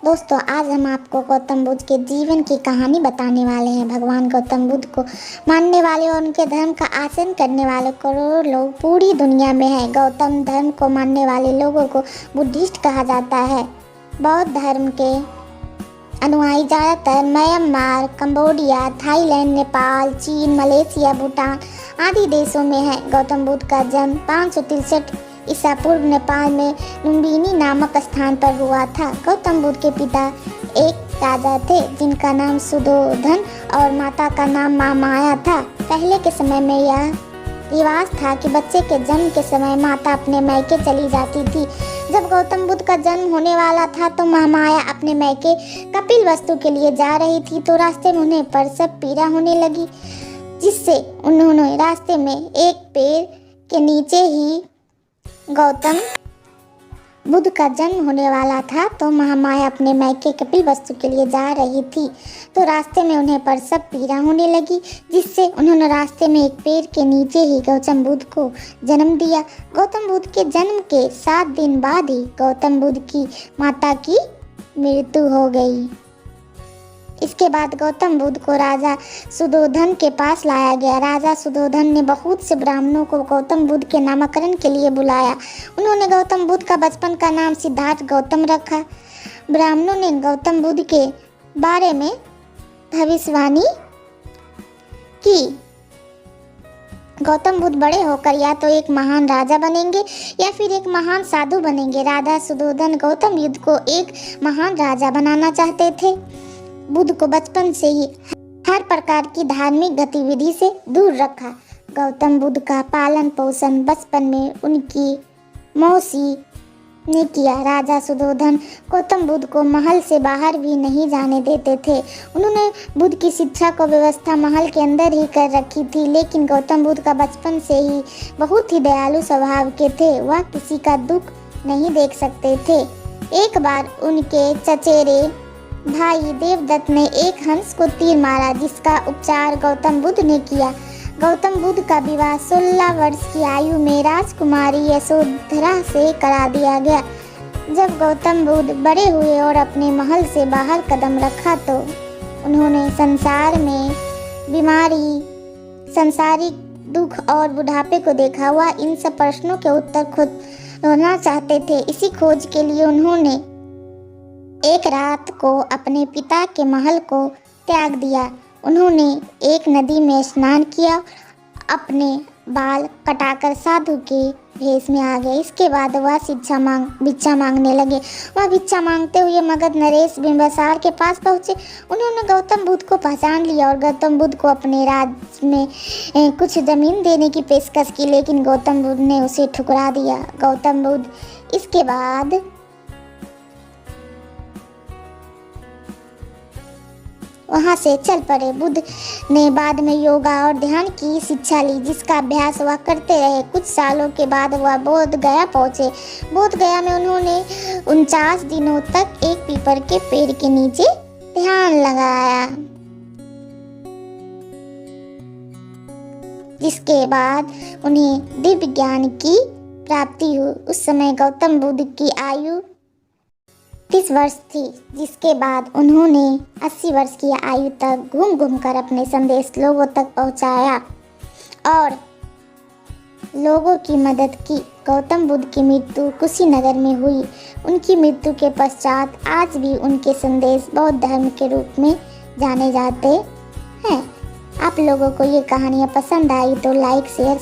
दोस्तों, आज हम आपको गौतम बुद्ध के जीवन की कहानी बताने वाले हैं। भगवान गौतम बुद्ध को मानने वाले और उनके धर्म का आचरण करने वाले करोड़ों लोग पूरी दुनिया में हैं। गौतम धर्म को मानने वाले लोगों को बुद्धिस्ट कहा जाता है। बौद्ध धर्म के अनुयायी ज़्यादातर म्यांमार, कंबोडिया, थाईलैंड, नेपाल, चीन, मलेशिया, भूटान आदि देशों में है। गौतम बुद्ध का जन्म 563 ईसा पूर्व नेपाल में लुम्बिनी नामक स्थान पर हुआ था। गौतम बुद्ध के पिता एक राजा थे जिनका नाम सुधोधन और माता का नाम महामाया था। पहले के समय में यह रिवाज था कि बच्चे के जन्म के समय माता अपने मायके चली जाती थी। जब गौतम बुद्ध का जन्म होने वाला था तो महामाया अपने मायके कपिलवस्तु के लिए जा रही थी, तो रास्ते में उन्हें प्रसव पीड़ा होने लगी, जिससे उन्होंने रास्ते में एक पेड़ के नीचे ही गौतम बुद्ध का जन्म होने वाला था, तो महामाया अपने मायके कपिलवस्तु के लिए जा रही थी, तो रास्ते में उन्हें प्रसव पीड़ा होने लगी, जिससे उन्होंने रास्ते में एक पेड़ के नीचे ही गौतम बुद्ध को जन्म दिया। गौतम बुद्ध के जन्म के 7 दिन बाद ही गौतम बुद्ध की माता की मृत्यु हो गई। इसके बाद गौतम बुद्ध को राजा सुधोधन के पास लाया गया। राजा सुधोधन ने बहुत से ब्राह्मणों को गौतम बुद्ध के नामकरण के लिए बुलाया। उन्होंने गौतम बुद्ध का बचपन का नाम सिद्धार्थ गौतम रखा। ब्राह्मणों ने गौतम बुद्ध के बारे में भविष्यवाणी की। गौतम बुद्ध बड़े होकर या तो एक महान राजा बनेंगे या फिर एक महान साधु बनेंगे। राजा सुधोधन गौतम बुद्ध को एक महान राजा बनाना चाहते थे। बुद्ध को बचपन से ही हर प्रकार की धार्मिक गतिविधि से दूर रखा। गौतम बुद्ध का पालन पोषण बचपन में उनकी मौसी ने किया। राजा सुधोधन गौतम बुद्ध को महल से बाहर भी नहीं जाने देते थे। उन्होंने बुद्ध की शिक्षा को व्यवस्था महल के अंदर ही कर रखी थी, लेकिन गौतम बुद्ध का बचपन से ही बहुत ही दयालु स्वभाव के थे। वह किसी का दुख नहीं देख सकते थे। एक बार उनके चचेरे भाई देवदत्त ने एक हंस को तीर मारा, जिसका उपचार गौतम बुद्ध ने किया। गौतम बुद्ध का विवाह 16 वर्ष की आयु में राजकुमारी यशोधरा से करा दिया गया। जब गौतम बुद्ध बड़े हुए और अपने महल से बाहर कदम रखा तो उन्होंने संसार में बीमारी, सांसारिक दुख और बुढ़ापे को देखा। वह इन सब प्रश्नों के उत्तर खुद ढूंढना चाहते थे। इसी खोज के लिए उन्होंने एक रात को अपने पिता के महल को त्याग दिया। उन्होंने एक नदी में स्नान किया, अपने बाल कटाकर साधु के भेष में आ गए। इसके बाद वह भिक्षा मांगने लगे। वह भिक्षा मांगते हुए मगध नरेश बिंबिसार के पास पहुँचे। उन्होंने गौतम बुद्ध को पहचान लिया और गौतम बुद्ध को अपने राज्य में कुछ जमीन देने की पेशकश की, लेकिन गौतम बुद्ध ने उसे ठुकरा दिया। गौतम बुद्ध इसके बाद वहाँ से चल पड़े। बुद्ध ने बाद में योगा और ध्यान की शिक्षा ली, जिसका अभ्यास वह करते रहे। कुछ सालों के बाद वह बोध गया पहुँचे। बोध गया में उन्होंने 49 दिनों तक एक पीपल के पेड़ के नीचे ध्यान लगाया, जिसके बाद उन्हें दिव्य ज्ञान की प्राप्ति हुई। उस समय गौतम बुद्ध की आयु 30 वर्ष थी, जिसके बाद उन्होंने 80 वर्ष की आयु तक घूम घूम कर अपने संदेश लोगों तक पहुंचाया और लोगों की मदद की। गौतम बुद्ध की मृत्यु कुशीनगर में हुई। उनकी मृत्यु के पश्चात आज भी उनके संदेश बौद्ध धर्म के रूप में जाने जाते हैं। आप लोगों को ये कहानियाँ पसंद आई तो लाइक शेयर